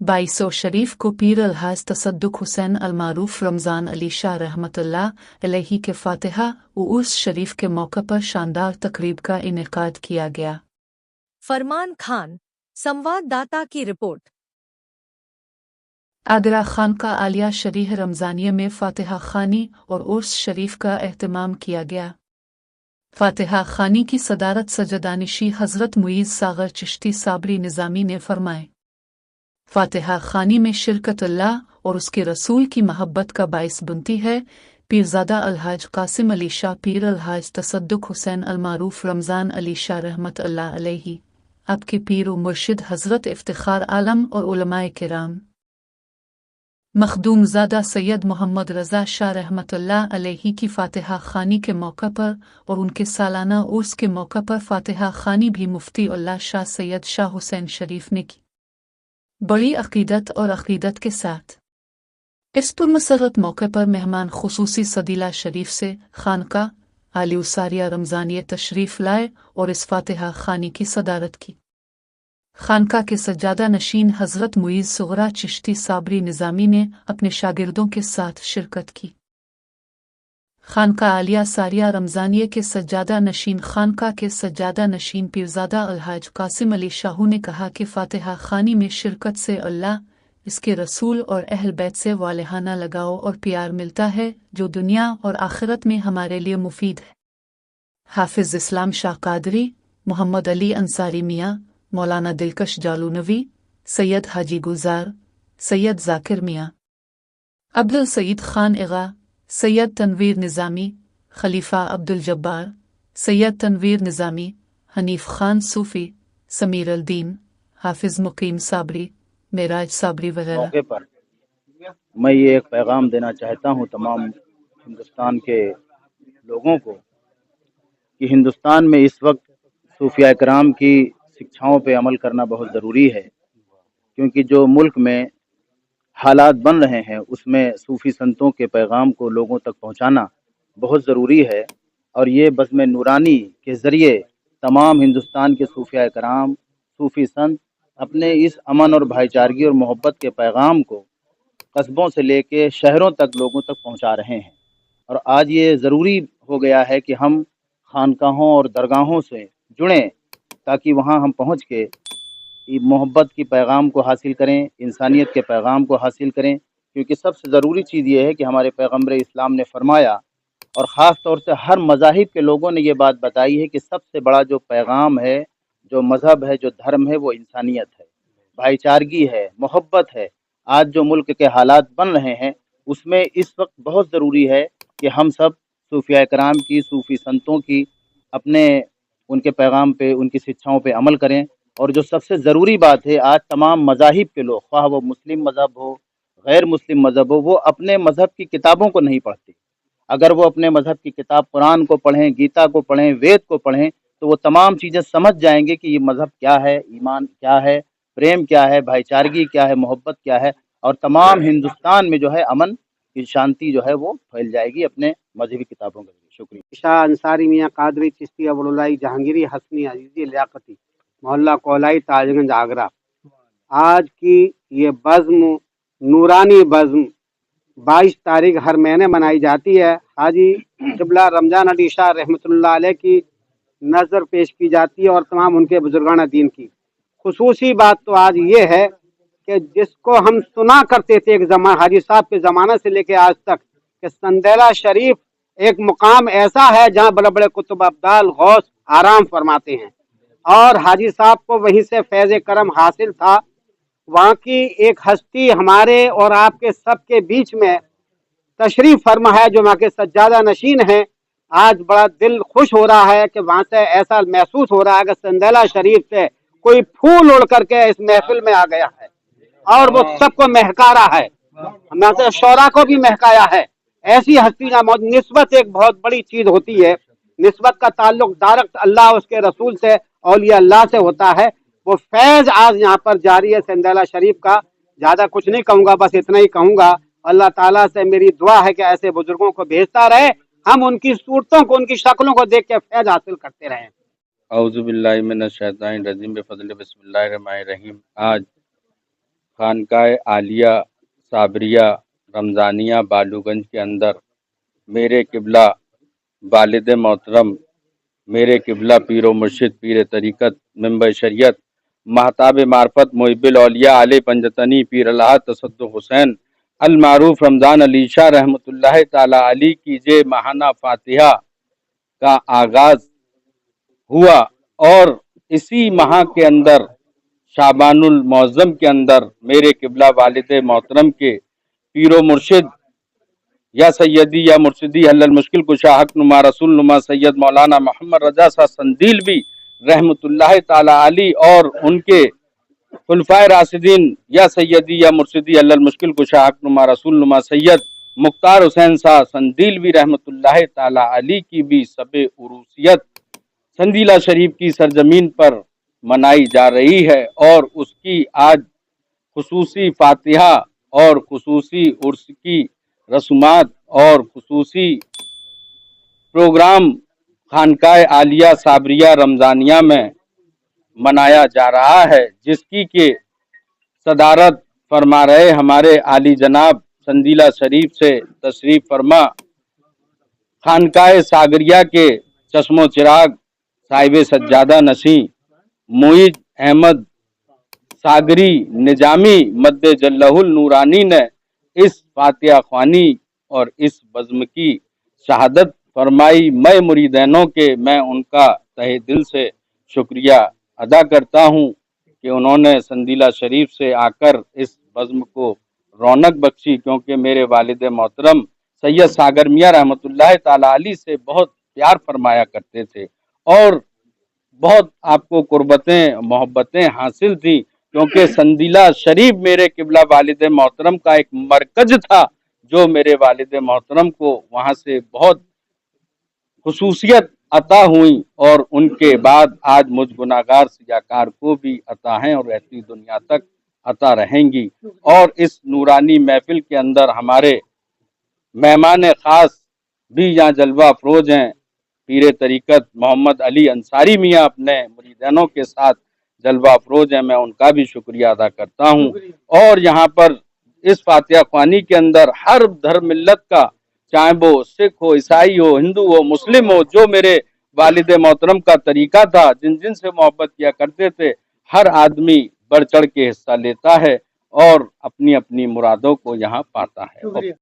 2200 शरीफ को पीर अलहाज तसद्दुक हुसैन अलमारूफ रमज़ान अली शाह रहमतुल्लाह अलैहि के फातिहा व उर्स शरीफ के मौके पर शानदार तकरीब का इनेकाद किया गया। फरमान खान, संवाददाता की रिपोर्ट। आगरा खानका आलिया शरीह रमज़ानिया में फातिहा खानी और उर्स शरीफ का एहतमाम किया गया। फातिहा खानी की सदारत सजदानिशी हज़रत मुईज़ सागर चिश्ती साबरी निज़ामी ने फरमाए। फातिहा खानी में शिरकत अल्लाह और उसके रसूल की महब्बत का बाइस बनती है। पीरज़ादा अलहाज कासिम अली शाह पीर अलहाज तसद्दुक हुसैन अलमारूफ रमज़ान अली शाह रहमत अल्लाह अलैहि आपके पीर व मुर्शिद हज़रत इफ्तिखार आलम और उलमाए किराम मखदूम ज़ादा सैयद मोहम्मद रज़ा शाह रहमतुल्लाह अलैहि की फातिहा खानी के मौका पर और उनके सालाना उर्स के मौका पर फातिहा खानी भी मुफ्ती उल्लाह शाह सैयद शाह हुसैन शरीफ ने की बड़ी अक़ीदत और अक़ीदत के साथ। इस पुरमसरत मौके पर मेहमान खुसूसी सदीला शरीफ से खानका आली उसारिया रमज़ानिया तशरीफ़ लाए और इस फातिहा खानी की सदारत की। खानका के सज्जादा नशीन हज़रत मुईज़ सुगरा चिश्ती साबरी निज़ामी ने अपने शागिर्दों के साथ शिरकत की। खानका आलिया सारिया रमज़ानिया के सज्जादा नशीन खानका के सज्जादा नशीन पीरज़ादा अलहाज कासिम अली शाहू ने कहा कि फातिहा खानी में शिरकत से अल्लाह, इसके रसूल और अहल बैत से वालिहाना लगाव और प्यार मिलता है जो दुनिया और आखिरत में हमारे लिए मुफीद है। हाफिज़ इस्लाम शाह कादरी, मोहम्मद अली अंसारी मियाँ, मौलाना दिलकश जालूनवी, सैयद हाजी गुलजार, सैयद जाकिर मियाँ, अब्दुल सईद खान इगा, सैयद तनवीर निज़ामी, खलीफा अब्दुल जब्बार, सैयद तनवीर निज़ामी, हनीफ खान सूफ़ी, समीर अल-दीन, हाफिज़ मुकीम साबरी, मेराज साबरी वगैरह। मौके पर मैं ये एक पैगाम देना चाहता हूँ तमाम हिंदुस्तान के लोगों को कि हिंदुस्तान में इस वक्त सूफिया कराम की शिक्षाओं पे अमल करना बहुत ज़रूरी है, क्योंकि जो मुल्क में हालात बन रहे हैं उसमें सूफी संतों के पैगाम को लोगों तक पहुंचाना बहुत ज़रूरी है। और ये बज़्म नूरानी के ज़रिए तमाम हिंदुस्तान के सूफिया कराम, सूफी संत अपने इस अमन और भाईचारगी और मोहब्बत के पैगाम को कस्बों से लेके शहरों तक लोगों तक पहुंचा रहे हैं। और आज ये ज़रूरी हो गया है कि हम खानकाहों और दरगाहों से जुड़ें ताकि वहाँ हम पहुँच के मोहब्बत की पैगाम को हासिल करें, इंसानियत के पैगाम को हासिल करें। क्योंकि सबसे ज़रूरी चीज़ ये है कि हमारे पैगम्बर इस्लाम ने फरमाया और ख़ास तौर से हर मज़ाहिब के लोगों ने ये बात बताई है कि सबसे बड़ा जो पैगाम है, जो मज़हब है, जो धर्म है, वो इंसानियत है, भाईचारगी है, मोहब्बत है। आज जो मुल्क के हालात बन रहे हैं उसमें इस वक्त बहुत ज़रूरी है कि हम सब सूफिया कराम की, सूफ़ी संतों की अपने उनके पैगाम पे, उनकी शिक्षाओं पे अमल करें। और जो सबसे ज़रूरी बात है, आज तमाम मज़ाहिब के लोग, ख्वाह वो मुस्लिम मज़हब हो, गैर मुस्लिम मज़हब हो, वो अपने मज़हब की किताबों को नहीं पढ़ते। अगर वो अपने मज़हब की किताब कुरान को पढ़ें, गीता को पढ़ें, वेद को पढ़ें, तो वो तमाम चीज़ें समझ जाएंगे कि ये मज़हब क्या है, ईमान क्या है, प्रेम क्या है, भाईचारगी क्या है, मोहब्बत क्या है। और तमाम हिंदुस्तान में जो है अमन की शांति जो है वो फैल जाएगी अपने मजहबी किताबों के लिए। शुक्रिया। शाह अंसारी मियाँ कादरी चिश्ती अबुल्लाई जहांगीरी हसनी अजीज़ी लियाकती मोहल्ला कोलाई ताजगंज आगरा। आज की ये बज़्म नूरानी बज़्म 22 तारीख हर महीने मनाई जाती है। हाजी क़िबला रमज़ान अली शाह रहमतुल्लाह अलैह की नज़र पेश की जाती है और तमाम उनके बुजुर्गाना दीन की। खुसूसी बात तो आज ये है कि जिसको हम सुना करते थे एक ज़माना, हाजी साहब के ज़माने से लेके आज तक, कि संदेला शरीफ एक मुकाम ऐसा है जहाँ बड़े बड़े कुतुब अब्दाल गौस आराम फरमाते हैं और हाजी साहब को वहीं से फैज़ करम हासिल था। वहाँ की एक हस्ती हमारे और आपके सबके बीच में तशरीफ फरमा है जो वहाँ के सज्जादा नशीन हैं। आज बड़ा दिल खुश हो रहा है कि वहाँ से ऐसा महसूस हो रहा है कि संदेला शरीफ से कोई फूल उड़ करके इस महफिल में आ गया है और वो सबको महका रहा है, हमारे शौरा को भी महकाया है। ऐसी हस्ती ना मौजूद। निस्बत एक बहुत बड़ी चीज होती है, निस्बत का ताल्लुक डायरेक्ट अल्लाह उसके रसूल से, औलिया अल्लाह से होता है। वो फैज आज यहाँ पर जारी है संदेला शरीफ का। ज्यादा कुछ नहीं कहूंगा, बस इतना ही कहूंगा, अल्लाह ताला से मेरी दुआ है कि ऐसे बुजुर्गों को भेजता रहे, हम उनकी सूरतों को, उनकी शक्लों को देख के फैज हासिल करते रहें। औज़ु बिल्लाहि मिनश शैतानिर रजीम बिफज़्लिल्लाहि बिस्मिल्लाहिर रहमानिर रहीम। आज خانقاہ عالیہ صابریہ رمضانیہ بالوگنج کے اندر میرے قبلہ والد محترم، میرے قبلہ پیر و مرشد پیر طریقت منبع شریعت محتاب معرفت محب الاولیاء علی پنجتنی پیر اللہ تصدق حسین المعروف رمضان علی شاہ رحمۃ اللہ تعالی علی کی جے ماہانہ فاتحہ کا آغاز ہوا، اور اسی ماہ کے اندر شعبان المعظم کے اندر میرے قبلہ والد محترم کے پیر و مرشد یا سیدی یا مرشدی حل المشکل کشا حق نما رسول نما سید مولانا محمد رضا صاحب سندیلوی رحمۃ اللہ تعالی علی اور ان کے خلفائے راشدین یا سیدی یا مرشدی حل المشکل کشا حق نما رسول نما سید مختار حسین صاحب سندیلوی رحمۃ اللہ تعالی علی کی بھی شب عروسیت سندیلہ شریف کی سرزمین پر منائی جا رہی ہے، اور اس کی آج خصوصی فاتحہ اور خصوصی عرس کی رسومات اور خصوصی پروگرام خانقاہ عالیہ صابریہ رمضانیہ میں منایا جا رہا ہے، جس کی کہ صدارت فرما رہے ہمارے عالی جناب سندیلہ شریف سے تشریف فرما خانقاہ صابریہ کے چشم و چراغ صاحب سجادہ نشیں معید احمد ساگری نظامی مد جلہ النورانی نے اس فاتحہ خوانی اور اس بزم کی شہادت فرمائی۔ میں مریدینوں کے میں ان کا تہ دل سے شکریہ ادا کرتا ہوں کہ انہوں نے سندیلہ شریف سے آ کر اس بزم کو رونق بخشی، کیونکہ میرے والد محترم سید ساگر میاں رحمۃ اللہ تعالی علی سے بہت پیار فرمایا کرتے تھے، اور بہت آپ کو قربتیں محبتیں حاصل تھیں، کیونکہ سندیلہ شریف میرے قبلہ والد محترم کا ایک مرکز تھا، جو میرے والد محترم کو وہاں سے بہت خصوصیت عطا ہوئی، اور ان کے بعد آج مجھ گناہگار سیاکار کو بھی عطا ہیں اور رہتی دنیا تک عطا رہیں گی۔ اور اس نورانی محفل کے اندر ہمارے مہمان خاص بھی یہاں جلوہ افروز ہیں، پیر طریقت محمد علی انصاری میاں اپنے مریدانوں کے ساتھ جلوہ افروز ہیں، میں ان کا بھی شکریہ ادا کرتا ہوں۔ اور یہاں پر اس فاتحہ خوانی کے اندر ہر دھرم ملت کا، چاہے وہ سکھ ہو، عیسائی ہو، ہندو ہو، مسلم ہو، جو میرے والد محترم کا طریقہ تھا، جن جن سے محبت کیا کرتے تھے، ہر آدمی بڑھ چڑھ کے حصہ لیتا ہے اور اپنی اپنی مرادوں کو یہاں پاتا ہے۔